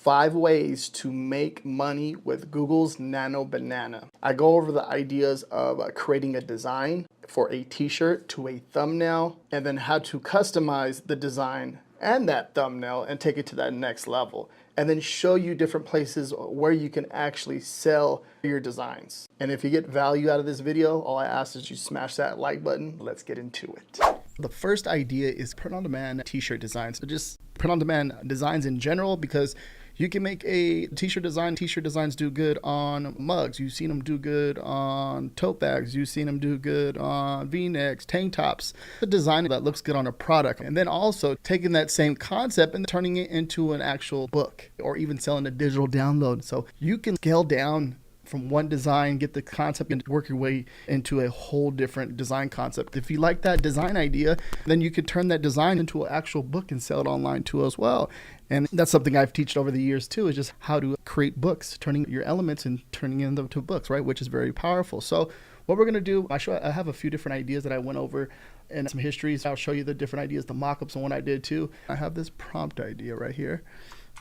5 ways to make money with Google's Nano Banana. I go over the ideas of creating a design for a t-shirt to a thumbnail, and then how to customize the design and that thumbnail and take it to that next level, and then show you different places where you can actually sell your designs. And if you get value out of this video, all I ask is you smash that like button. Let's get into it. The first idea is print-on-demand t-shirt designs. So just print-on-demand designs in general, because you can make a t-shirt design. T-shirt designs do good on mugs. You've seen them do good on tote bags. You've seen them do good on V-necks, tank tops. The design that looks good on a product. And then also taking that same concept and turning it into an actual book, or even selling a digital download. So you can scale down from one design, get the concept, and work your way into a whole different design concept. If you like that design idea, then you could turn that design into an actual book and sell it online too as well. And that's something I've taught over the years too, is just how to create books, turning your elements and turning them into books, right? Which is very powerful. So what we're going to do, I have a few different ideas that I went over and some histories. I'll show you the different ideas, the mock-ups and what I did too. I have this prompt idea right here.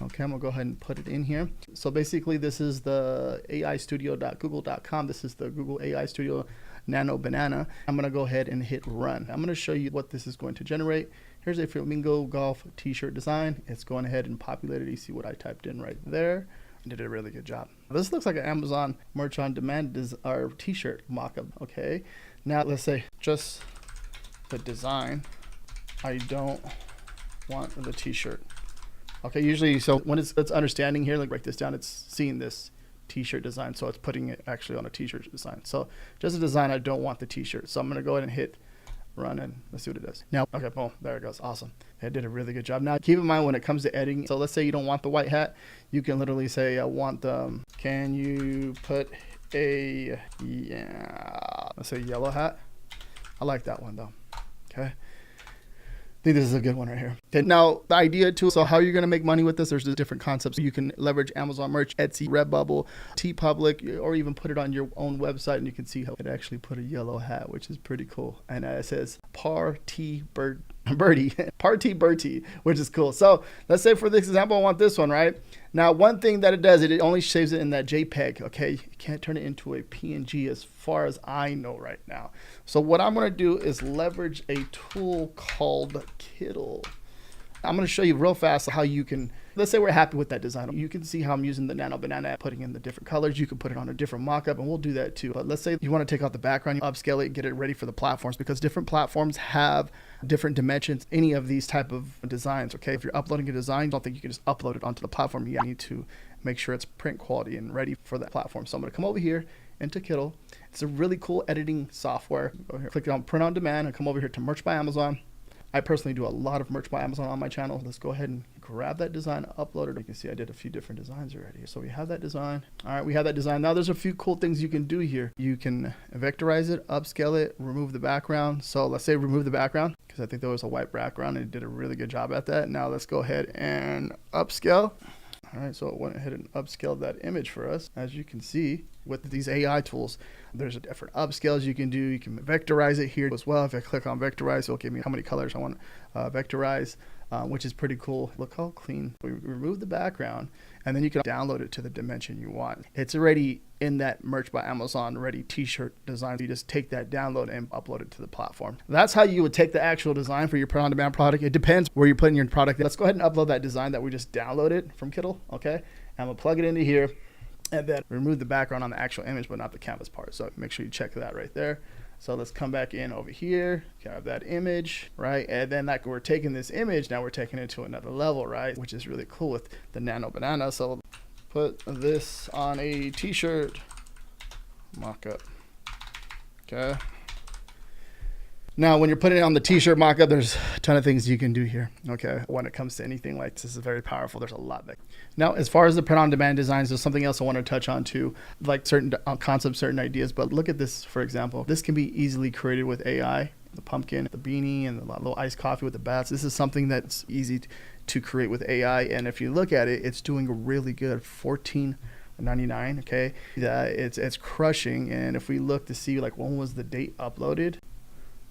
Okay, I'm gonna go ahead and put it in here. So basically this is the aistudio.google.com. This is the Google AI Studio Nano Banana. I'm gonna go ahead and hit run. I'm gonna show you what this is going to generate. Here's a flamingo golf t-shirt design. It's going ahead and populated. You see what I typed in right there. I did a really good job. This looks like an Amazon merch on demand or t-shirt mock-up. Okay, now let's say just the design. I don't want the t-shirt. Okay, usually, so when it's understanding here, like break this down, it's seeing this t-shirt design, so it's putting it actually on a t-shirt design. So just a design, I don't want the t-shirt. So I'm gonna go ahead and hit run and let's see what it does. Now, okay, boom, there it goes, awesome. It did a really good job. Now keep in mind when it comes to editing, so let's say you don't want the white hat, you can literally say, I want the, can you put a, let's say yellow hat. I like that one though, okay. I think this is a good one right here. Okay, now the idea too, so how you're gonna make money with this, there's different concepts. You can leverage Amazon merch, Etsy, Redbubble, TeePublic, or even put it on your own website, and you can see how it actually put a yellow hat, which is pretty cool. And it says Party Bertie, which is cool. So let's say for this example, I want this one, right? Now, one thing that it does, it only saves it in that JPEG, okay? You can't turn it into a PNG as far as I know right now. So what I'm gonna do is leverage a tool called Kittle. I'm gonna show you real fast how you can, let's say we're happy with that design. You can see how I'm using the Nano Banana, putting in the different colors. You can put it on a different mock-up, and we'll do that too. But let's say you wanna take out the background, you upscale it, get it ready for the platforms, because different platforms have different dimensions, any of these type of designs, okay? If you're uploading a design, I don't think you can just upload it onto the platform. You need to make sure it's print quality and ready for that platform. So I'm gonna come over here into Kittle. It's a really cool editing software. Go here, click on print on demand, and come over here to merch by Amazon. I personally do a lot of merch by Amazon on my channel. Let's go ahead and grab that design, upload it. You can see I did a few different designs already. So we have that design. All right, we have that design. Now there's a few cool things you can do here. You can vectorize it, upscale it, remove the background. So let's say remove the background, because I think there was a white background and it did a really good job at that. Now let's go ahead and upscale. All right, so it went ahead and upscaled that image for us. As you can see with these AI tools, there's different upscales you can do. You can vectorize it here as well. If I click on vectorize, it'll give me how many colors I want to vectorize, which is pretty cool. Look how clean. We remove the background, and then you can download it to the dimension you want. It's already in that merch by Amazon ready t-shirt design. You just take that download and upload it to the platform. That's how you would take the actual design for your print on demand product. It depends where you're putting your product. Let's go ahead and upload that design that we just downloaded from Kittle, okay? I'm gonna plug it into here and then remove the background on the actual image, but not the canvas part. So make sure you check that right there. So let's come back in over here, grab that image, right? And then like we're taking this image, now we're taking it to another level, right? Which is really cool with the Nano Banana. So put this on a t-shirt mock-up, okay? Now, when you're putting it on the t-shirt mock-up, there's a ton of things you can do here, okay? When it comes to anything like this is very powerful. There's a lot there. Now, as far as the print-on-demand designs, there's something else I want to touch on too, like certain concepts, certain ideas. But look at this, for example. This can be easily created with AI. The pumpkin, the beanie, and the little iced coffee with the bats. This is something that's easy to create with AI. And if you look at it, it's doing really good. $14.99, okay? It's crushing. And if we look to see like when was the date uploaded,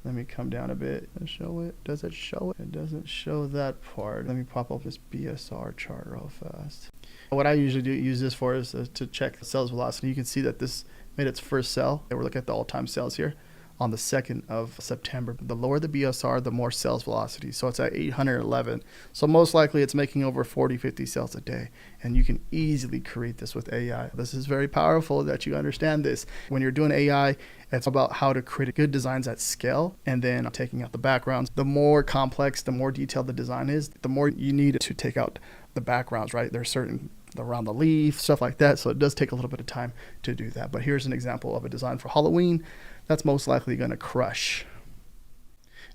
let me come down a bit and show it. Does it show it? It doesn't show that part. Let me pop up this BSR chart real fast. What I usually use this for is to check the sales velocity. You can see that this made its first sell. We're looking at the all-time sales here on the 2nd of September. The lower the BSR, the more sales velocity. So it's at 811. So most likely it's making over 40, 50 sales a day. And you can easily create this with AI. This is very powerful that you understand this. When you're doing AI, it's about how to create good designs at scale and then taking out the backgrounds. The more complex, the more detailed the design is, the more you need to take out the backgrounds, right? There's certain around the leaf, stuff like that. So it does take a little bit of time to do that. But here's an example of a design for Halloween that's most likely going to crush.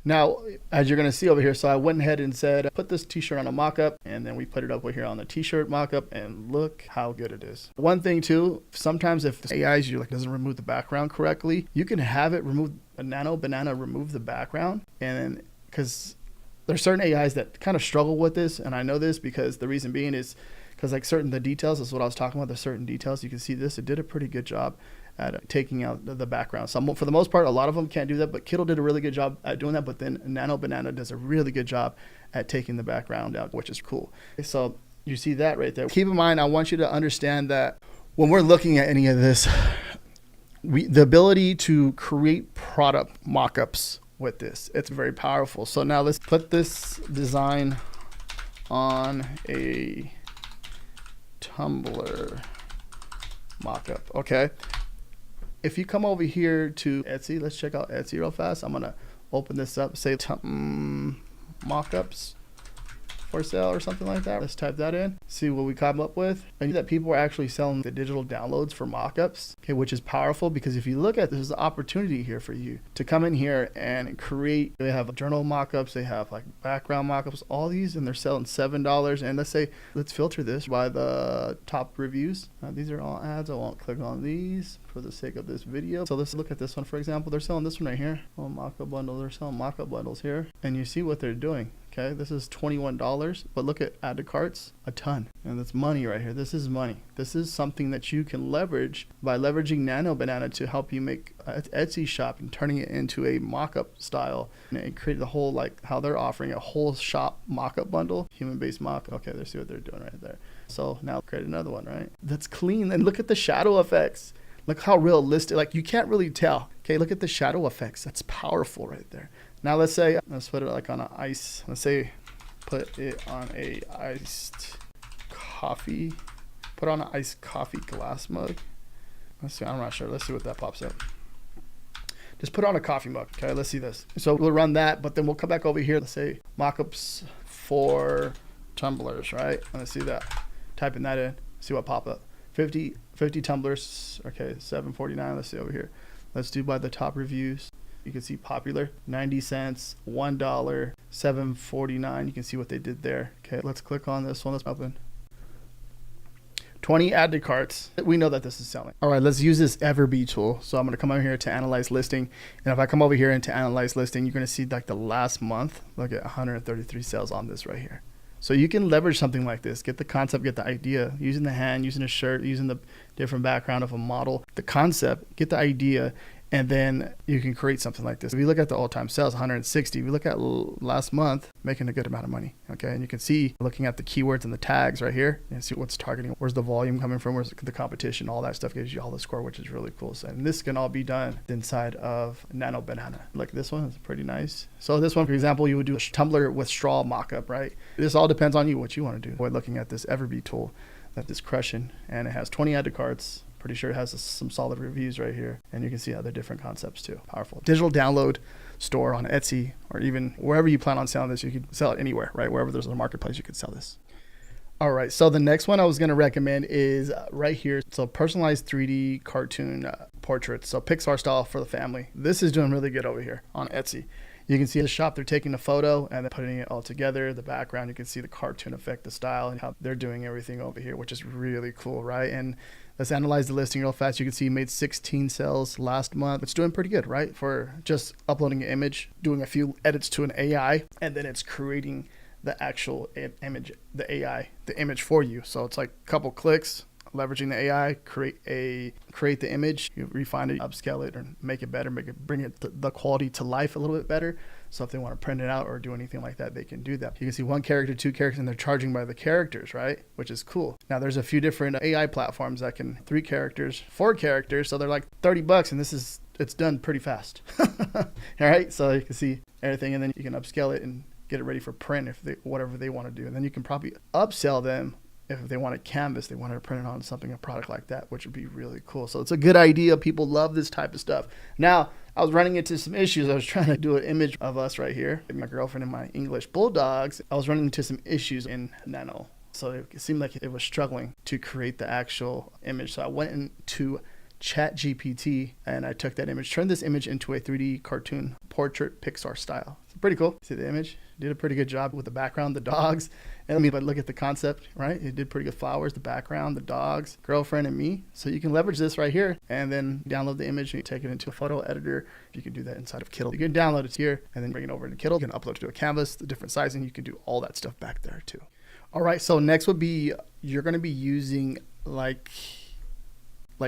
Now, as you're going to see over here, so I went ahead and said, put this t-shirt on a mock-up, and then we put it up over here on the t-shirt mock-up, and look how good it is. One thing too, sometimes if the AI doesn't remove the background correctly, you can have it remove a Nano banana, remove the background, and because there's certain AIs that kind of struggle with this, and I know this because the reason being is because like the details, this is what I was talking about, the certain details, you can see this, it did a pretty good job at taking out the background. Some, for the most part, a lot of them can't do that, but Kittle did a really good job at doing that, but then Nano Banana does a really good job at taking the background out, which is cool. So you see that right there. Keep in mind, I want you to understand that when we're looking at any of this, the ability to create product mock-ups with this, it's very powerful. So now let's put this design on a tumbler mock-up, okay? If you come over here to Etsy, let's check out Etsy real fast. I'm gonna open this up, say mock-ups for sale or something like that. Let's type that in, see what we come up with. And that people are actually selling the digital downloads for mock-ups, okay, which is powerful because if you look at this, there's an opportunity here for you to come in here and create. They have journal mock-ups, they have like background mock-ups, all these, and they're selling $7. And let's filter this by the top reviews. These are all ads. I won't click on these for the sake of this video. So let's look at this one, for example. They're selling this one right here. Oh, mock-up bundle. They're selling mock-up bundles here. And you see what they're doing. Okay, this is $21, but look at add to carts, a ton. And that's money right here. This is money. This is something that you can leverage by leveraging Nano Banana to help you make an Etsy shop and turning it into a mock-up style and create the whole, like how they're offering a whole shop mock-up bundle, human-based mock. Okay, let's see what they're doing right there. So now create another one, right? That's clean. And look at the shadow effects. Look how realistic, like you can't really tell. Okay, look at the shadow effects. That's powerful right there. Now let's put it like on an ice. Let's say put it on a iced coffee. Put on an iced coffee glass mug. Let's see, I'm not sure. Let's see what that pops up. Just put on a coffee mug. Okay, let's see this. So we'll run that, but then we'll come back over here. Let's say mockups for tumblers, right? Let's see that. Typing that in. See what pop up. 50 tumblers. Okay, $7.49. Let's see over here. Let's do by the top reviews. You can see popular, 90 cents, $1, $7.49. You can see what they did there. Okay, let's click on this one. Let's open. 20 add to carts. We know that this is selling. All right, let's use this Everbee tool. So I'm going to come over here to analyze listing. And if I come over here into analyze listing, you're going to see like the last month, look at 133 sales on this right here. So you can leverage something like this, get the concept, get the idea, using the hand, using a shirt, using the different background of a model, the concept, get the idea, and then you can create something like this. If you look at the all-time sales, 160. If you look at last month, making a good amount of money, okay? And you can see, looking at the keywords and the tags right here, and see what's targeting, where's the volume coming from, where's the competition, all that stuff gives you all the score, which is really cool. So, and this can all be done inside of Nano Banana. Like this one is pretty nice. So this one, for example, you would do a tumbler with straw mock-up, right? This all depends on you, what you want to do. We're looking at this Everbee tool that is crushing, and it has 20 add to carts. Pretty sure it has some solid reviews right here. And you can see other different concepts too. Powerful. Digital download store on Etsy or even wherever you plan on selling this. You can sell it anywhere, right? Wherever there's a marketplace, you can sell this. All right. So the next one I was going to recommend is right here. So personalized 3D cartoon portraits. So Pixar style for the family. This is doing really good over here on Etsy. You can see the shop, they're taking a photo and then putting it all together. The background, you can see the cartoon effect, the style, and how they're doing everything over here, which is really cool, right? And let's analyze the listing real fast. You can see it made 16 sales last month. It's doing pretty good, right? For just uploading an image, doing a few edits to an AI, and then it's creating the actual image, the AI, the image for you. So it's like a couple clicks, leveraging the AI, create the image, you refine it, upscale it, or make it better, bring it the quality to life a little bit better. So if they want to print it out or do anything like that, they can do that. You can see 1 character, 2 characters, and they're charging by the characters, right? Which is cool. Now there's a few different AI platforms that can 3 characters, 4 characters, so they're like $30, and it's done pretty fast. All right, so you can see everything, and then you can upscale it and get it ready for print whatever they want to do, and then you can probably upsell them. If they want a canvas, they want to print it on something, a product like that, which would be really cool. So it's a good idea. People love this type of stuff. Now, I was running into some issues. I was trying to do an image of us right here, my girlfriend and my English bulldogs. I was running into some issues in Nano. So it seemed like it was struggling to create the actual image. So I went into ChatGPT and I took that image, turned this image into a 3D cartoon portrait Pixar style. It's pretty cool. See the image? Did a pretty good job with the background, the dogs. And I mean, but look at the concept, right? It did pretty good. Flowers, the background, the dogs, girlfriend, and me. So you can leverage this right here and then download the image and take it into a photo editor. You can do that inside of Kittle. You can download it here and then bring it over into Kittle. You can upload it to a canvas, the different sizing. You can do all that stuff back there too. All right, so next would be, you're going to be using like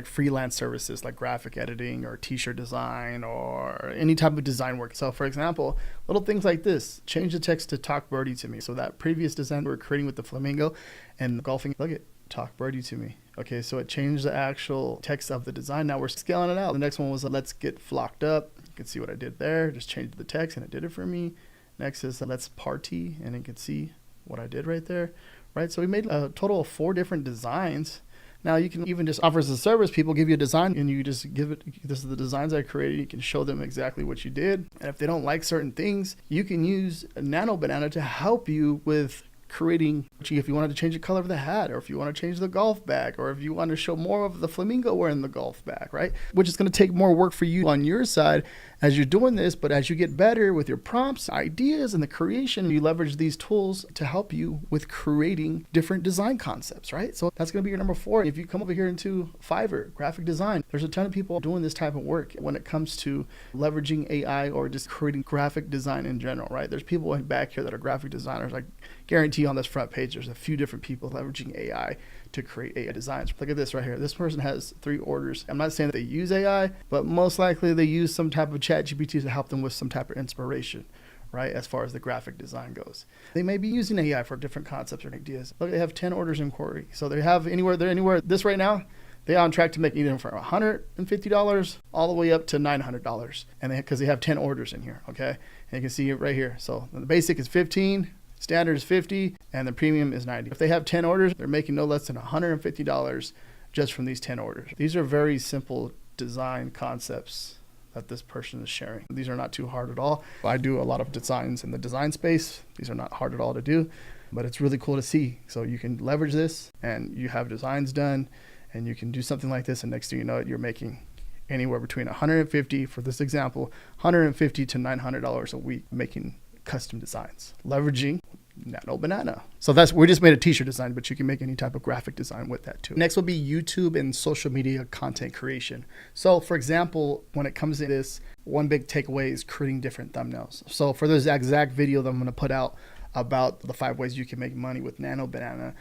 freelance services like graphic editing or t-shirt design or any type of design work. So for example, little things like this, change the text to talk birdie to me. So that previous design we were creating with the flamingo and golfing, look at talk birdie to me. Okay, so it changed the actual text of the design. Now we're scaling it out. The next one was let's get flocked up. You can see what I did there. Just changed the text and it did it for me. Next is let's party, and you can see what I did right there. Right, so we made a total of 4 different designs. Now you can even just offer as a service, people give you a design and you just give it, this is the designs I created. You can show them exactly what you did. And if they don't like certain things, you can use Nano Banana to help you with creating, if you wanted to change the color of the hat, or if you want to change the golf bag, or if you want to show more of the flamingo wearing the golf bag, right? Which is going to take more work for you on your side as you're doing this, but as you get better with your prompts, ideas, and the creation, you leverage these tools to help you with creating different design concepts, right? So that's going to be your number 4. If you come over here into Fiverr, graphic design, there's a ton of people doing this type of work when it comes to leveraging AI or just creating graphic design in general, right? There's people back here that are graphic designers. I guarantee on this front page, there's a few different people leveraging AI to create AI designs. Look at this right here. This person has 3 orders. I'm not saying that they use AI, but most likely they use some type of ChatGPT to help them with some type of inspiration, right? As far as the graphic design goes. They may be using AI for different concepts or ideas. Look, they have 10 orders in query. So they have this right now, they're on track to make either from $150 all the way up to $900. And because they have 10 orders in here, okay? And you can see it right here. So the basic is 15. Standard is 50 and the premium is 90. If they have 10 orders, they're making no less than $150 just from these 10 orders. These are very simple design concepts that this person is sharing. These are not too hard at all. I do a lot of designs in the design space. These are not hard at all to do, but it's really cool to see. So you can leverage this and you have designs done and you can do something like this, and next thing you know it, you're making anywhere between $150, for this example, $150 to $900 a week making custom designs, leveraging Nano Banana. So we just made a t-shirt design, but you can make any type of graphic design with that too. Next will be YouTube and social media content creation. So for example, when it comes to this, one big takeaway is creating different thumbnails. So for this exact video that I'm going to put out about the 5 ways you can make money with Nano Banana,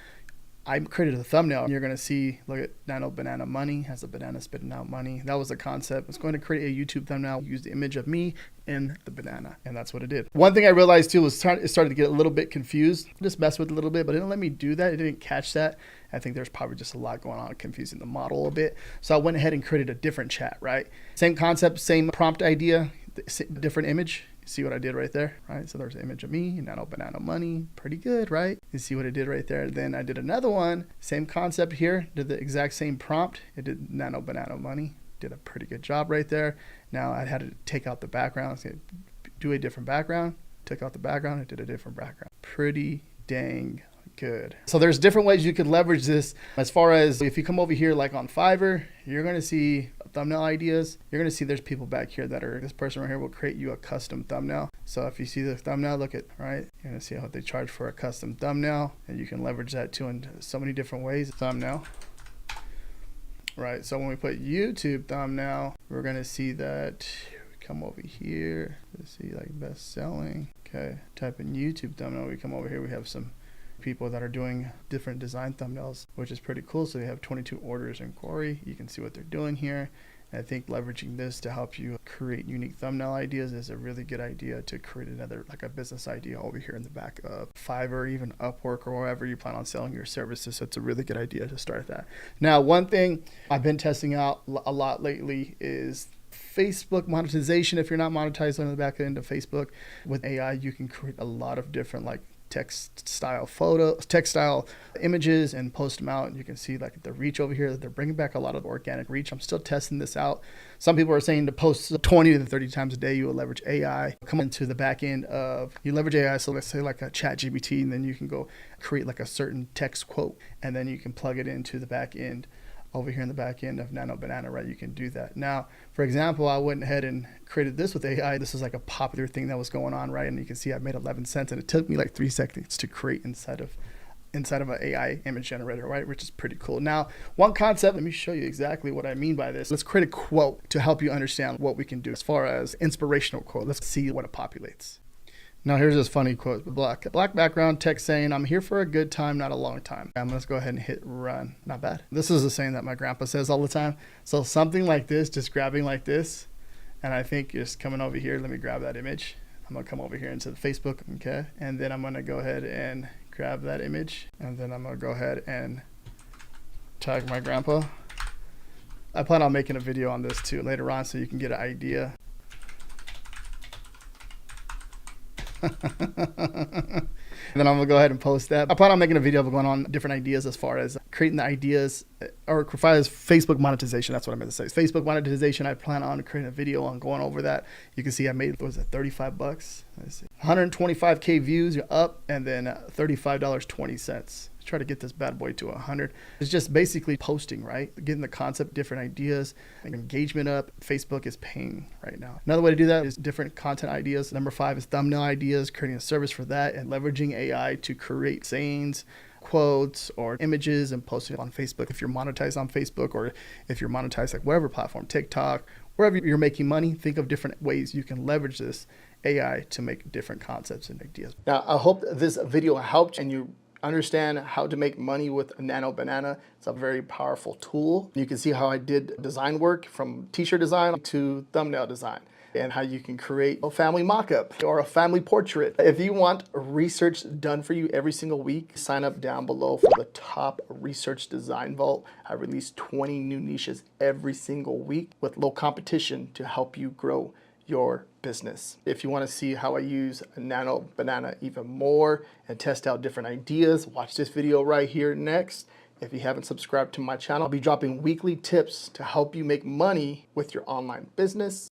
I created a thumbnail. You're going to see, look at Nano Banana Money, has a banana spitting out money. That was the concept. It's going to create a YouTube thumbnail, use the image of me and the banana. And that's what it did. One thing I realized too was it started to get a little bit confused. Just mess with it a little bit, but it didn't let me do that. It didn't catch that. I think there's probably just a lot going on confusing the model a bit. So I went ahead and created a different chat, right? Same concept, same prompt idea, different image. See what I did right there, right? So there's an image of me, Nano Banana Money, pretty good, right? You see what I did right there. Then I did another one, same concept here, did the exact same prompt. It did Nano Banana Money, did a pretty good job right there. Now I had to take out the background, so do a different background, took out the background, it did a different background. Pretty dang good. So there's different ways you could leverage this. As far as if you come over here like on Fiverr, you're going to see thumbnail ideas. You're going to see there's people back here that are, this person right here will create you a custom thumbnail. So if you see the thumbnail, look at, right, you're going to see how they charge for a custom thumbnail, and you can leverage that too in so many different ways. Thumbnail, right? So when we put YouTube thumbnail, we're going to see that we come over here to see like best selling. Okay, type in YouTube thumbnail, we come over here, we have some people that are doing different design thumbnails, which is pretty cool. So they have 22 orders in Query. You can see what they're doing here. And I think leveraging this to help you create unique thumbnail ideas is a really good idea to create another, like a business idea over here in the back of Fiverr, even Upwork, or wherever you plan on selling your services. So it's a really good idea to start that. Now, one thing I've been testing out a lot lately is Facebook monetization. If you're not monetized on the back end of Facebook, with AI, you can create a lot of different like text style photos, text style images, and post them out. And you can see like the reach over here that they're bringing back a lot of organic reach. I'm still testing this out. Some people are saying to post 20 to 30 times a day, you will leverage AI. Come into the back end of, you leverage AI. So let's say like a chat GPT, and then you can go create like a certain text quote, and then you can plug it into the back end over here in the back end of Nano Banana, right? You can do that. Now, for example, I went ahead and created this with AI. This is like a popular thing that was going on, right? And you can see I made 11 cents, and it took me like 3 seconds to create inside of an AI image generator, right? Which is pretty cool. Now, one concept, let me show you exactly what I mean by this. Let's create a quote to help you understand what we can do as far as inspirational quote. Let's see what it populates. Now here's this funny quote. Black background, text saying, "I'm here for a good time, not a long time." Let's go ahead and hit run. Not bad. This is a saying that my grandpa says all the time. So something like this, just grabbing like this, and I think just coming over here, let me grab that image. I'm gonna come over here into the Facebook, okay? And then I'm gonna go ahead and grab that image, and then I'm gonna go ahead and tag my grandpa. I plan on making a video on this too later on so you can get an idea. And then I'm gonna go ahead and post that. I plan on making a video going on different ideas as far as creating the ideas, or as far as Facebook monetization. That's what I meant to say. Facebook monetization. I plan on creating a video on going over that. You can see I made, what was it, $35? Let's see, 125K views. You're up, and then $35.20. Try to get this bad boy to 100. It's just basically posting, right? Getting the concept, different ideas, engagement up. Facebook is paying right now. Another way to do that is different content ideas. Number 5 is thumbnail ideas, creating a service for that, and leveraging AI to create sayings, quotes, or images, and posting it on Facebook. If you're monetized on Facebook, or if you're monetized like whatever platform, TikTok, wherever you're making money, think of different ways you can leverage this AI to make different concepts and ideas. Now, I hope this video helped and you understand how to make money with Nano Banana. It's a very powerful tool. You can see how I did design work from t-shirt design to thumbnail design, and how you can create a family mock-up or a family portrait. If you want research done for you every single week, sign up down below for the top research design vault. I release 20 new niches every single week with low competition to help you grow your business. If you want to see how I use Nano Banana even more and test out different ideas, watch this video right here next. If you haven't subscribed to my channel, I'll be dropping weekly tips to help you make money with your online business.